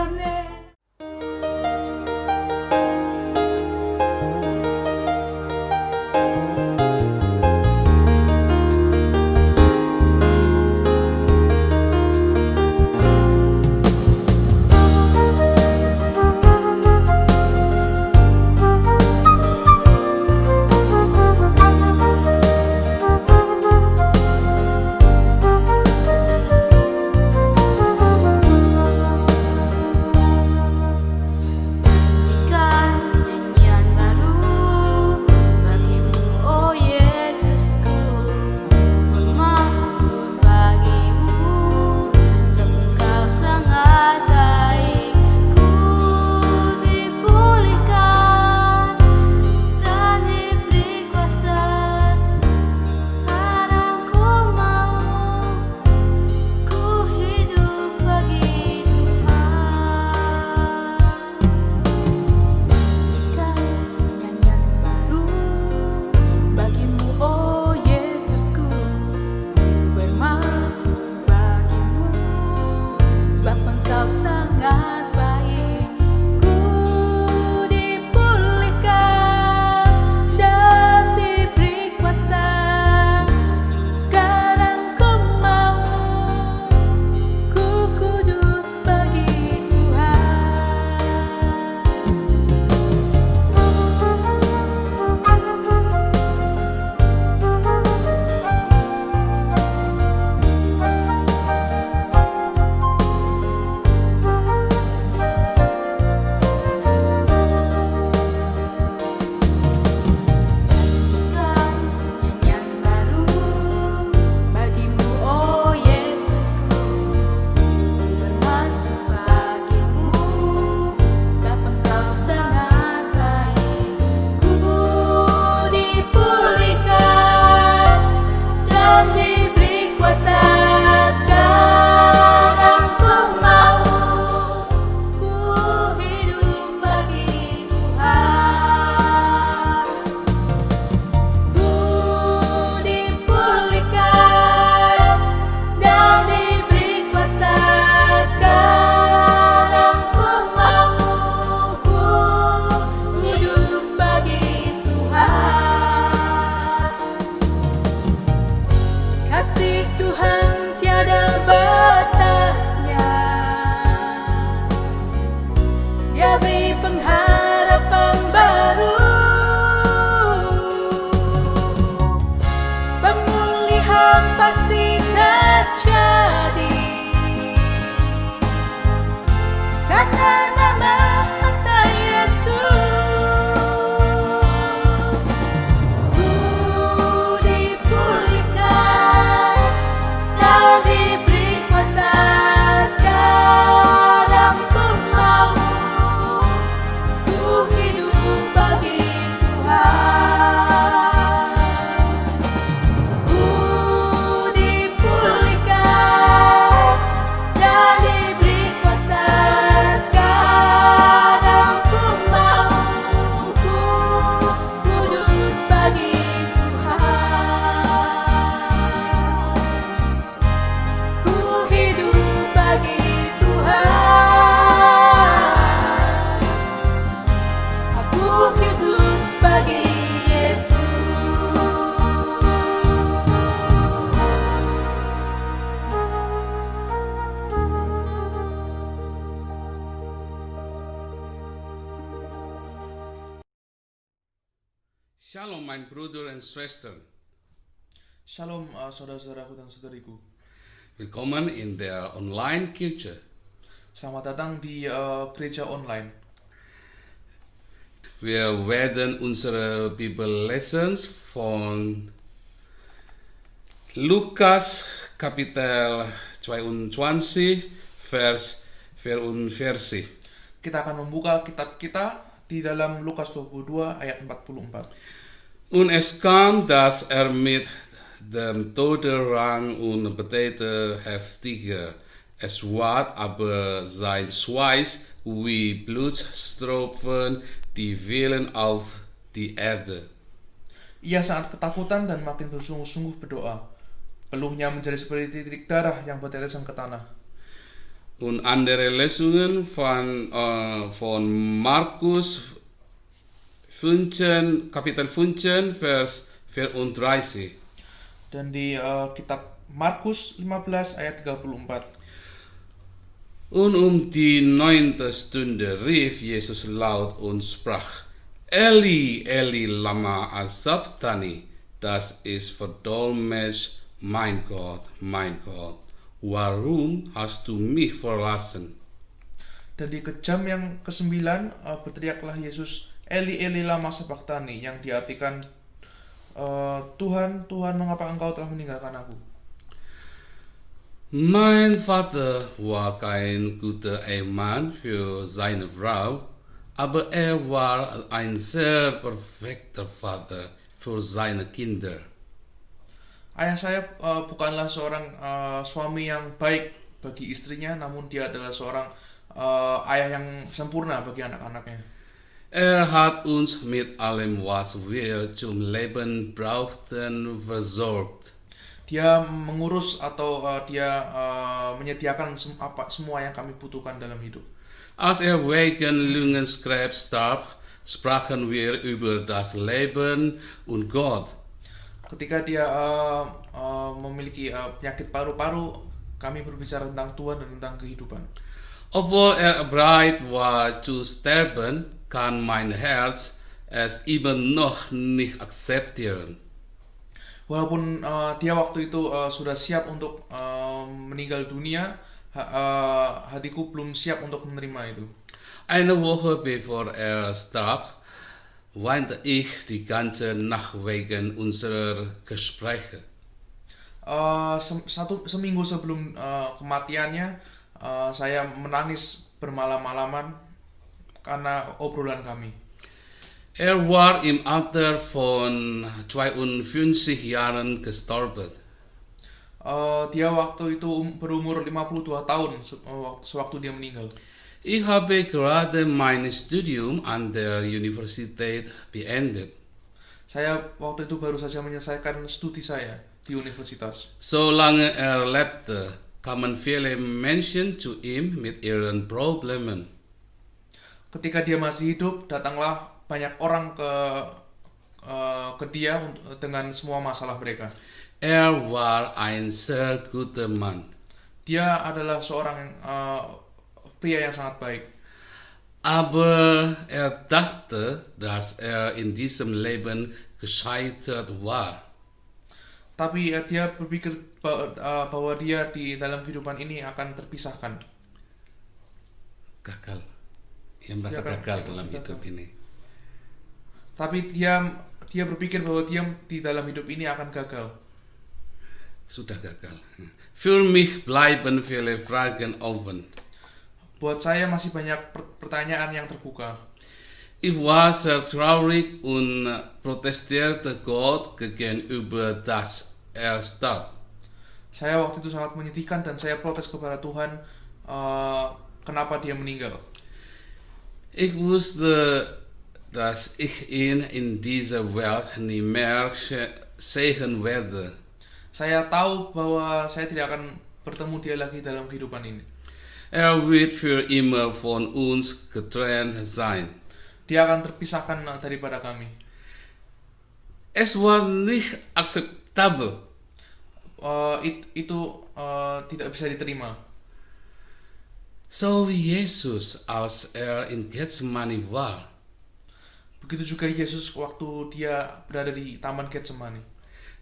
internet. Shalom, mein Bruder und Schwestern. Shalom saudara-saudaraku dan saudariku. Willkommen in der Online-Kirche. Selamat datang di gereja online. Wir werden unsere Bibellessons von Lukas Kapitel 22 Vers 44. Kita akan membuka kitab kita di dalam Lukas 22 ayat 44. Und es kam, dass mit dem Tode rang und betete heftiger. Es ward aber sein Schweiß wie Blutstropfen, die fielen auf die Erde. Ia sangat ketakutan dan makin bersungguh-sungguh berdoa. Peluhnya menjadi seperti titik darah yang bertetesan ke tanah. Und andere Lesungen von Markus 15, Kapitel 15, Vers 34. Dan di kitab Markus 15 ayat 34. Und die 9. Stunde rief Jesus laut und sprach: Eli, Eli, lama sabachthani. Das ist verdolmetscht: Mein Gott, warum hast du mich verlassen? Dan di jam yang ke-9 berteriaklah Yesus, Eli, Eli, lama sabachthani, yang diartikan, Tuhan, Tuhan, mengapa engkau telah meninggalkan aku? Mein Vater war kein guter Ehemann für seine Frau, aber war ein sehr perfekter Vater für seine Kinder. Ayah saya bukanlah seorang suami yang baik bagi istrinya, namun dia adalah seorang ayah yang sempurna bagi anak-anaknya. Hat uns mit allem, was wir zum Leben brauchten, versorgt. Dia mengurus atau dia menyediakan semua yang kami butuhkan dalam hidup. Als wegen Lungenkrebs starb, sprachen wir über das Leben und Gott. Ketika dia memiliki penyakit paru-paru, kami berbicara tentang Tuhan dan tentang kehidupan. Obwohl bereit war zu sterben, kann mein Herz es immer noch nicht akzeptieren. Walaupun dia waktu itu sudah siap untuk meninggal dunia, hatiku belum siap untuk menerima itu. Eine Woche bevor starb, weinte ich die ganze Nacht wegen unserer Gespräche. Seminggu sebelum kematiannya, saya menangis bermalam-malaman karena obrolan kami. War im Alter von 52 Jahren gestorben. Dia waktu itu berumur 52 tahun sewaktu dia meninggal. Ich habe gerade mein Studium an der Universität beendet. Saya waktu itu baru saja menyelesaikan studi saya di universitas. Solange lebte, kamen viele Menschen zu ihm mit ihren Problemen. Ketika dia masih hidup, datanglah banyak orang ke dia dengan semua masalah mereka. War ein sehr guter Mann. Dia adalah seorang pria yang sangat baik. Aber dachte, dass in diesem Leben gescheitert war. Tapi dia berpikir bahwa dia di dalam kehidupan ini akan terpisahkan. Gagal. Dia merasa gagal dalam hidup ini. Tapi dia berpikir bahwa dia di dalam hidup ini akan gagal. Sudah gagal. Für mich bleiben viele Fragen offen. Buat saya masih banyak pertanyaan yang terbuka. Ich war sehr traurig und protestierte Gott gegenüber, dass starb. Saya waktu itu sangat menyedihkan dan saya protes kepada Tuhan kenapa dia meninggal. Ich wusste, dass ich ihn in dieser Welt nie mehr sehen werde. Saya tahu bahwa saya tidak akan bertemu dia lagi dalam kehidupan ini. Wird für immer von uns getrennt sein. Dia akan terpisahkan daripada kami. Es war nicht akzeptabel. Itu tidak bisa diterima. So wie Jesus, als in Getsemani war. Begitu juga Yesus waktu dia berada di Taman Getsemani.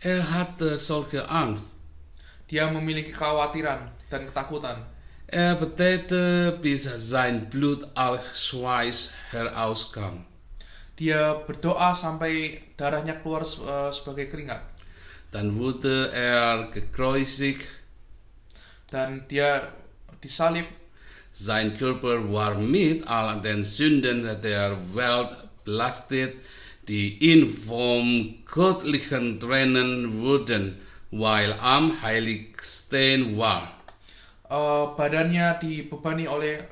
Hatte solche Angst. Dia memiliki kekhawatiran dan ketakutan. Betete, bis sein Blut als Schweiß herauskam. Dia berdoa sampai darahnya keluar sebagai keringat. Dann wurde gekreuzigt. Dan dia disalib. Sein Körper war mit all den Sünden der Welt belastet, die ihn vom göttlichen trennen würden, weil am heiligsten war. Badannya dibebani oleh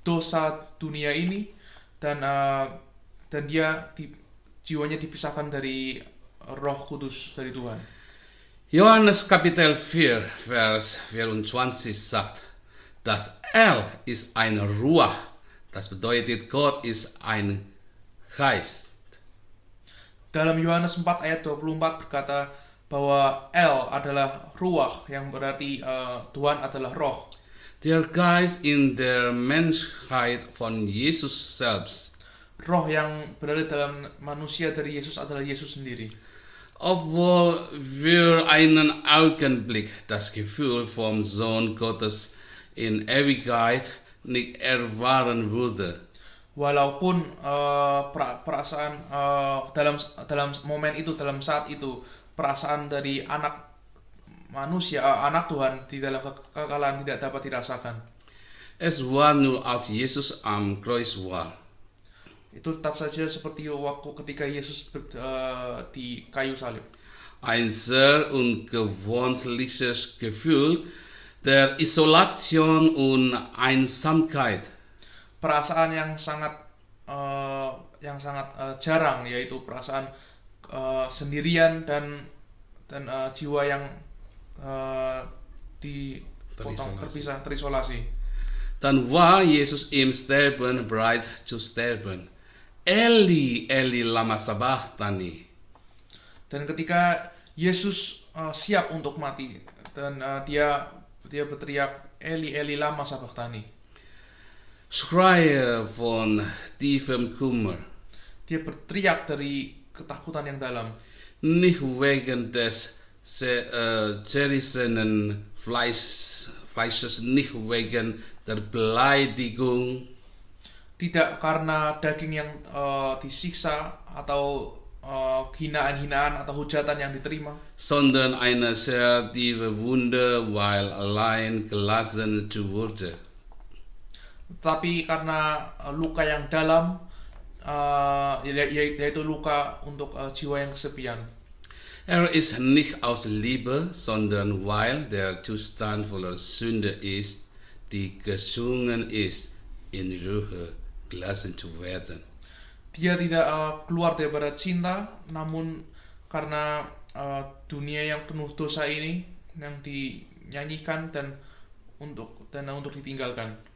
dosa dunia ini dan jiwanya dipisahkan dari Roh Kudus dari Tuhan. Johannes Kapitel 4 Vers 24 sagt: Das Er ist ein Ruach. Das bedeutet, Gott ist ein Geist. Dalam Yohanes 4 ayat 24 berkata bahwa El adalah ruach, yang berarti Tuhan adalah roh. Der Geist in der Menschheit von Jesus selbst. Roh yang berada dalam manusia dari Yesus adalah Yesus sendiri. Obwohl wir einen Augenblick das Gefühl vom Sohn Gottes in Ewigkeit nicht erfahren würde. Walaupun perasaan dalam momen itu, dalam saat itu, perasaan dari anak manusia, anak Tuhan di dalam kekekalan tidak dapat dirasakan. Es war nur als Jesus am Kreuz war. Itu tetap saja seperti waktu ketika Yesus di kayu salib. Ein sehr ungewöhnliches Gefühl der Isolation und Einsamkeit. Perasaan yang sangat jarang, yaitu perasaan sendirian dan jiwa yang terpisah, terisolasi. Dann war Jesus im Sterben bereit zu sterben. Eli, Eli, lama sabachthani. Dan ketika Yesus siap untuk mati, dan dia berteriak, Eli, Eli, lama sabachthani. Schreie von tiefem Kummer. Dia berteriak dari ketakutan yang dalam. Nicht wegen des zerrissenen Fleisches, nicht wegen der Beleidigung. Tidak karena daging yang disiksa atau hinaan-hinaan atau hujatan yang diterima, sondern eine sehr tiefe Wunde, weil allein gelassen wurde. Tapi karena luka yang dalam, yaitu luka untuk jiwa yang kesepian. Er ist nicht aus Liebe, sondern weil der Zustand voller Sünde ist, die gezwungen ist, in Ruhe gelassen zu werden. Dia tidak keluar daripada cinta, namun karena dunia yang penuh dosa ini yang dinyanyikan dan untuk ditinggalkan.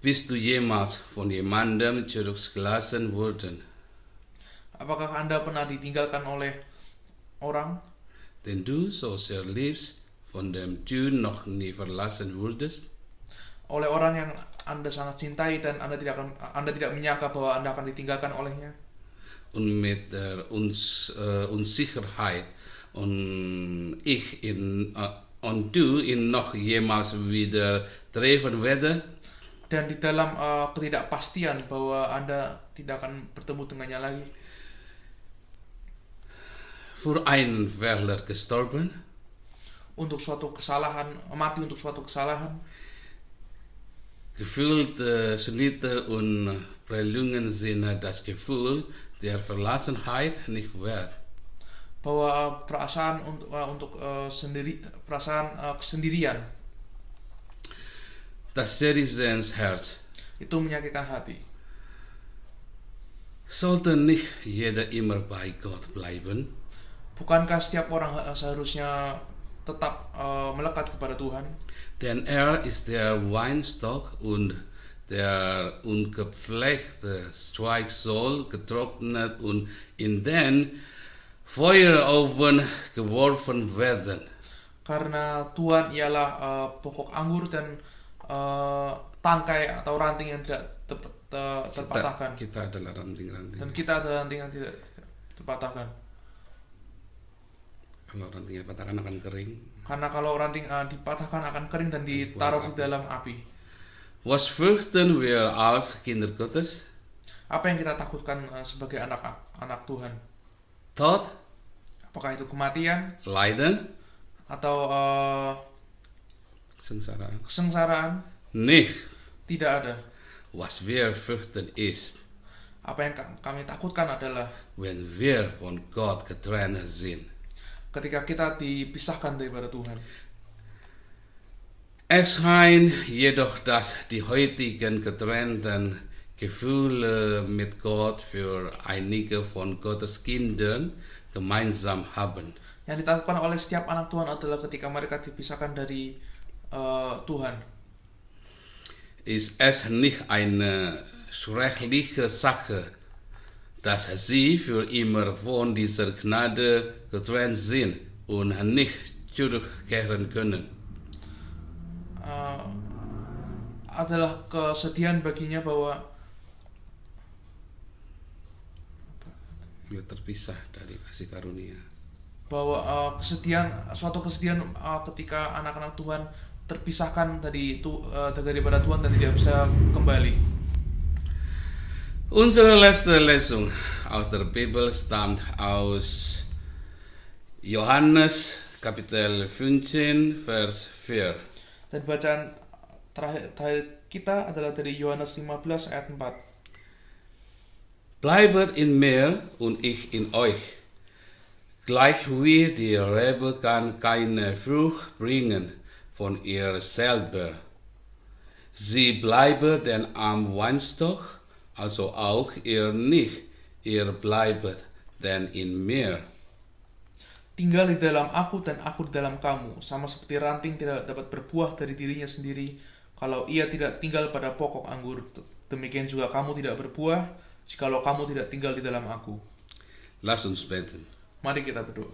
Bist du jemals von jemandem zurückgelassen worden? Apakah Anda pernah ditinggalkan oleh orang Den du so sehr liebst, von dem du noch nie verlassen wurdest? Oleh orang yang Anda sangat cintai dan Anda tidak menyangka bahwa Anda akan ditinggalkan olehnya. Und mit der Unsicherheit und du ihn noch jemals wieder treffen werde? Dan di dalam ketidakpastian bahwa Anda tidak akan bertemu dengannya lagi. Für einen Fehler gestorben? Untuk suatu kesalahan, mati untuk suatu kesalahan. Gefühlte Schnitte und Prellungen sind das Gefühl der Verlassenheit nicht wert. Bahwa perasaan kesendirian, Das zerrissenes Herz. Itu menyakitkan hati. Sollte nicht jeder immer bei Gott bleiben? Bukankah setiap orang seharusnya tetap melekat kepada Tuhan? Denn er ist der Weinstock und der ungepflegte Zweig soll getrocknet und in den Feuerofen geworfen werden. Karena Tuhan ialah pokok anggur dan tangkai atau ranting yang tidak terpatahkan. Kita adalah ranting-ranting. Dan kita adalah ranting yang tidak terpatahkan. Kalau rantingnya patahkan akan kering. Karena kalau ranting dipatahkan akan kering dan ditaruh di dalam api. Was fürchten wir als Kinder Gottes? Apa yang kita takutkan sebagai anak Tuhan? Tod? Apakah itu kematian? Leiden? Atau kesengsaraan? Nicht. Tidak ada. Was wir fürchten ist, apa yang kami takutkan adalah wenn wir von Gott getrennt sind. Ketika kita dipisahkan daripada Tuhan. Es scheint jedoch, dass die heutigen getrennten Gefühle mit Gott für einige von Gottes Kindern gemeinsam haben. Yang ditakutkan oleh setiap anak Tuhan adalah ketika mereka dipisahkan dari Tuhan. Ist es nicht eine schreckliche Sache, dass sie für immer von dieser Gnade getrennt sind und nicht zurückkehren können? Adalah kesedihan baginya bahwa Dia terpisah dari kasih karunia. suatu kesedihan ketika anak-anak Tuhan terpisahkan daripada Tuhan dan tidak bisa kembali. Unsere letzte Lesung aus der Bibel stammt aus Johannes Kapitel 15 Vers 4. Dan bacaan terakhir kita adalah dari Yohanes 15 ayat 4. Bleibet in mir und ich in euch. Gleich wie die Rebe kann keine Frucht bringen von ihr selber. Sie bleibe denn am Weinstock, also auch ihr nicht. Ihr bleibet denn in mir. Tinggal di dalam aku dan aku di dalam kamu, sama seperti ranting tidak dapat berbuah dari dirinya sendiri kalau ia tidak tinggal pada pokok anggur. Demikian juga kamu tidak berbuah jikalau kamu tidak tinggal di dalam aku. Lass uns beten. Mari kita berdoa.